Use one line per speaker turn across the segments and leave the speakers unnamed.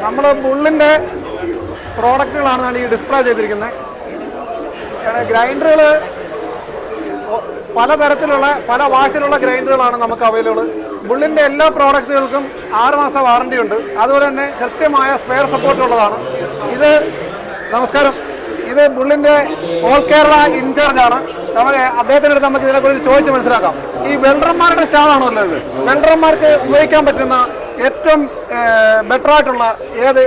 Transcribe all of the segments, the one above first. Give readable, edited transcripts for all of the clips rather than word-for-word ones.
നമ്മൾ ബുള്ളിൻ്റെ പ്രോഡക്റ്റുകളാണ് ഈ ഡിസ്പ്ലേ ചെയ്തിരിക്കുന്നത്. ഗ്രൈൻഡറുകൾ പലതരത്തിലുള്ള പല വാഷിലുള്ള ഗ്രൈൻഡറുകളാണ് നമുക്ക് അവൈലബിൾ. ബുള്ളിൻ്റെ എല്ലാ പ്രോഡക്റ്റുകൾക്കും 6 മാസം വാറണ്ടി ഉണ്ട്. അതുപോലെ തന്നെ കൃത്യമായ സ്പെയർ സപ്പോർട്ട് ഉള്ളതാണ്. ഇത് നമസ്കാരം, ഇത് ബുള്ളിൻ്റെ ഓൾ കേരള ഇൻചാർജാണ്. അദ്ദേഹത്തിൻ്റെ അടുത്ത് നമുക്ക് ഇതിനെക്കുറിച്ച് ചോദിച്ച് മനസ്സിലാക്കാം. ഈ വെൽഡർമാരുടെ സ്റ്റാളാണല്ലോ ഇത്. വെൽഡർമാർക്ക് ഉപയോഗിക്കാൻ പറ്റുന്ന ഏറ്റവും ബെറ്റർ ആയിട്ടുള്ള ഏത്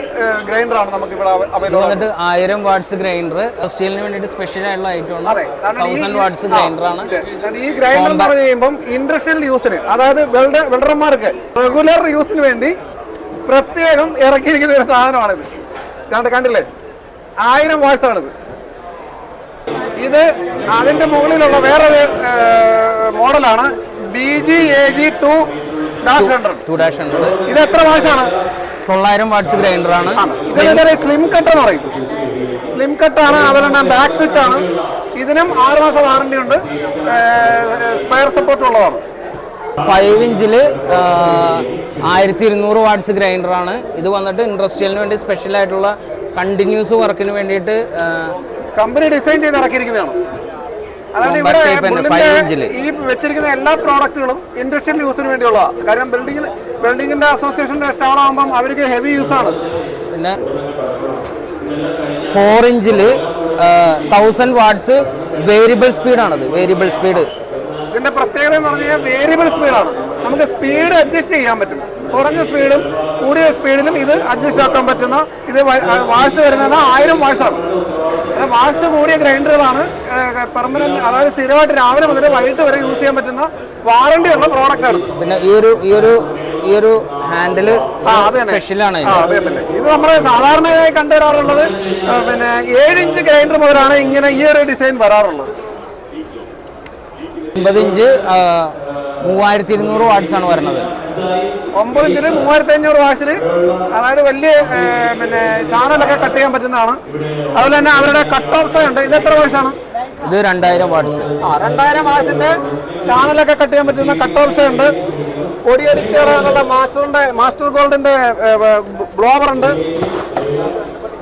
ഗ്രൈൻഡറാണ് നമുക്ക് ഇവിടെ അവൈലബിൾ?
1000 വാട്ട്സ് ഗ്രൈൻഡർ, സ്റ്റീലിന് വേണ്ടിയിട്ട് സ്പെഷ്യൽ ആയിട്ടുള്ള ഐറ്റം ആണ്. 1000 വാട്ട്സ് ഗ്രൈൻഡറാണ്.
ഈ ഗ്രൈൻഡർ എന്ന് പറഞ്ഞു കഴിയുമ്പോൾ ഇൻഡസ്ട്രിയൽ യൂസിന്, അതായത് വെൽഡർമാർക്ക് റെഗുലർ യൂസിന് വേണ്ടി പ്രത്യേകം ഇറക്കിയിരിക്കുന്ന ഒരു സാധനമാണിത്. കണ്ടില്ലേ, 1000 വാട്ട്സ് ആണിത്. ഇത് അതിന്റെ മുകളിലുള്ള വേറൊരു മോഡലാണ് BGAG2-100. ഇത് എത്ര വാട്ട്സാണ്?
900 വാട്ട്സ് ഗ്രൈൻഡറാണ്.
സ്ലിം കട്ട് എന്ന് പറയും. സ്ലിം കട്ടാണ്. അതുപോലെ തന്നെ ബാക്ക് സ്വിച്ച് ആണ്. ഇതിനും 6 മാസം വാറണ്ടി ഉണ്ട്. സ്പെയർ സപ്പോർട്ട് ഉള്ളതാണ്.
5 ഇഞ്ചിൽ 1200 വാട്ട്സ് ഗ്രൈൻഡറാണ്. ഇത് വന്നിട്ട് ഇൻഡസ്ട്രിയലിന് വേണ്ടി സ്പെഷ്യൽ ആയിട്ടുള്ള കണ്ടിന്യൂസ് വർക്കിന് വേണ്ടിയിട്ട്
കമ്പനി ഡിസൈൻ ചെയ്ത് ഇറക്കിയിരിക്കുന്നതാണ്. അതായത് ഇവിടെ ഈ വെച്ചിരിക്കുന്ന എല്ലാ പ്രോഡക്റ്റുകളും ഇൻഡസ്ട്രിയൽ യൂസിന് വേണ്ടിയുള്ളതാണ്. കാരണം ബിൽഡിങ്ങിന്റെ അസോസിയേഷന്റെ സ്റ്റാൾ ആകുമ്പോൾ അവർക്ക് ഹെവി യൂസ് ആണ്.
പിന്നെ 4 ഇഞ്ചിൽ 1000 വാട്ട്സ് വേരിയബിൾ സ്പീഡാണത്. വേരിയബിൾ സ്പീഡ്
ഇതിന്റെ പ്രത്യേകത എന്ന് പറഞ്ഞാൽ വേരിയബിൾ സ്പീഡാണ്. നമുക്ക് സ്പീഡ് അഡ്ജസ്റ്റ് ചെയ്യാൻ പറ്റും. കുറഞ്ഞ സ്പീഡും കൂടിയ സ്പീഡിലും ഇത് അഡ്ജസ്റ്റ് ആക്കാൻ പറ്റുന്ന ഇത് വാട്ട്സ് വരുന്നത് 1000 വാട്ട്സാണ്. വാട്ട്സ് കൂടിയ ഗ്രൈൻഡറുകളാണ്. പെർമനന്റ്, അതായത് സ്ഥിരമായിട്ട് രാവിലെ മുതൽ വൈകിട്ട് വരെ യൂസ് ചെയ്യാൻ പറ്റുന്ന വാറണ്ടി ഉള്ള പ്രോഡക്റ്റ് ആണ്.
പിന്നെ ഈ ഒരു ഹാൻഡില് സ്പെഷ്യലാണ്.
ഇത് നമ്മൾ സാധാരണയായി കണ്ടുവരാറുള്ളത് പിന്നെ 7 ഇഞ്ച് ഗ്രൈൻഡർ മുതലാണ് ഇങ്ങനെ ഈ ഒരു ഡിസൈൻ വരാറുള്ളത്.
9 ഇഞ്ച് 3200 വാട്ട്സ് ആണ് വരുന്നത്.
9 ഇഞ്ചിൽ 3500 വാട്ട്സിൽ, അതായത് വലിയ പിന്നെ ചാനലൊക്കെ കട്ട് ചെയ്യാൻ പറ്റുന്നതാണ്. അതുപോലെ തന്നെ അവരുടെ കട്ട് ഓപ്ഷൻ ഉണ്ട്. ഇത് എത്ര വാട്ട്സ് ആണ്?
ഇത് 2000 വാട്ട്സ്.
2000 വാട്ട്സിന്റെ ചാനലൊക്കെ കട്ട് ചെയ്യാൻ പറ്റുന്ന കട്ട് ഓപ്ഷൻ ഉണ്ട്. പൊടിയടിച്ചുള്ള മാസ്റ്റർ ഗോൾഡിന്റെ ബ്ലോവർ ഉണ്ട്.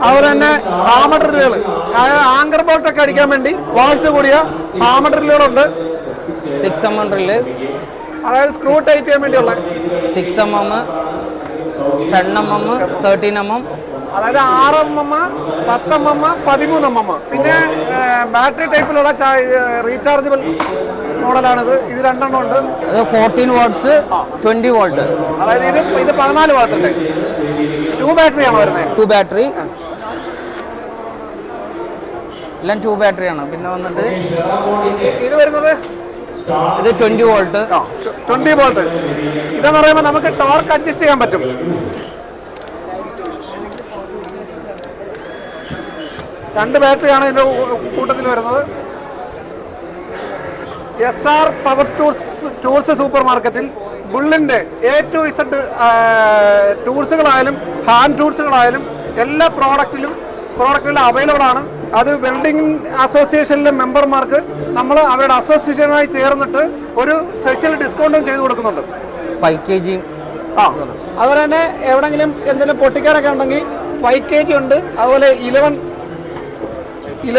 അതുപോലെ തന്നെ ഹാമർ ഡ്രില്ലുകൾ, അതായത് ആങ്കർ ബോൾട്ടൊക്കെ അടിക്കാൻ വേണ്ടി വാട്ട്സ് കൂടിയ ഹാമർ ഡ്രില്ലുകളുണ്ട്.
6mm ഡ്രില്ല്,
അതായത് സ്ക്രൂ ടൈറ്റ് ചെയ്യാൻ വേണ്ടിയുള്ള
6mm, 10mm, 13mm,
അതായത് 6mm, 10mm, 13mm. പിന്നെ ബാറ്ററി ടൈപ്പിലുള്ള റീചാർജബിൾ മോഡലാണിത്. ഇത് 2 എണ്ണം ഉണ്ട്.
അത് 14 വാട്ട്സ് 20 വോൾട്ട്.
അതായത് ഇത് 14 വാട്ടിന്റെ 2 ബാറ്ററി ആണ് വരുന്നത്.
2 ബാറ്ററി, എല്ലാം 2 ബാറ്ററിയാണ്. പിന്നെ വന്നിട്ട്
ഇത് വരുന്നത്
ഇത് 20 വോൾട്ട്.
20 വോൾട്ട്. ഇതെന്ന് പറയുമ്പോൾ നമുക്ക് ടോർക്ക് അഡ്ജസ്റ്റ് ചെയ്യാൻ പറ്റും. രണ്ട് ബാറ്ററിയാണ് ഇതിന്റെ കൂട്ടത്തിൽ വരുന്നത്. SR പവർ ടൂൾസ് സൂപ്പർ മാർക്കറ്റിൽ ബുള്ളിന്റെ A to Z ടൂൾസുകളായാലും ഹാൻഡ് ടൂൾസുകളായാലും എല്ലാ പ്രോഡക്റ്റിലും അവൈലബിൾ ആണ്. അത് വെൽഡിംഗ് അസോസിയേഷനിലെ മെമ്പർമാർക്ക് നമ്മൾ അവരുടെ അസോസിയേഷനുമായി ചേർന്നിട്ട് ഒരു സ്പെഷ്യൽ ഡിസ്കൗണ്ടും ചെയ്ത് കൊടുക്കുന്നുണ്ട്.
5 kg.
അതുപോലെ തന്നെ എവിടെങ്കിലും എന്തെങ്കിലും പൊട്ടിക്കാനൊക്കെ ഉണ്ടെങ്കിൽ 5 kg ഉണ്ട്. അതുപോലെ 11 kg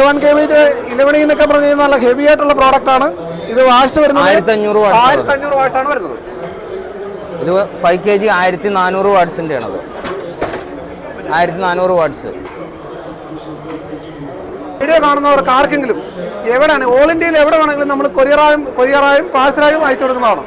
11 എന്നൊക്കെ പറഞ്ഞു കഴിഞ്ഞാൽ നല്ല ഹെവി ആയിട്ടുള്ള പ്രോഡക്റ്റ് ആണ്. ഇത് വാട്ട്സ് വരുന്നത് 1500 വാട്ട്സ് ആണ് വരുന്നത്.
ഇത് 5 kg 1400 വാട്ട്സിന്റെ ആണത്. 1400 വാട്ട്സ്.
വീഡിയോ കാണുന്നവർക്ക് ആർക്കെങ്കിലും എവിടെയാണ് ഓൾ ഇന്ത്യയിൽ എവിടെ വേണമെങ്കിലും നമ്മൾ കൊറിയറായും പാഴ്സലായും അയച്ചു കൊടുക്കുന്നതാണ്.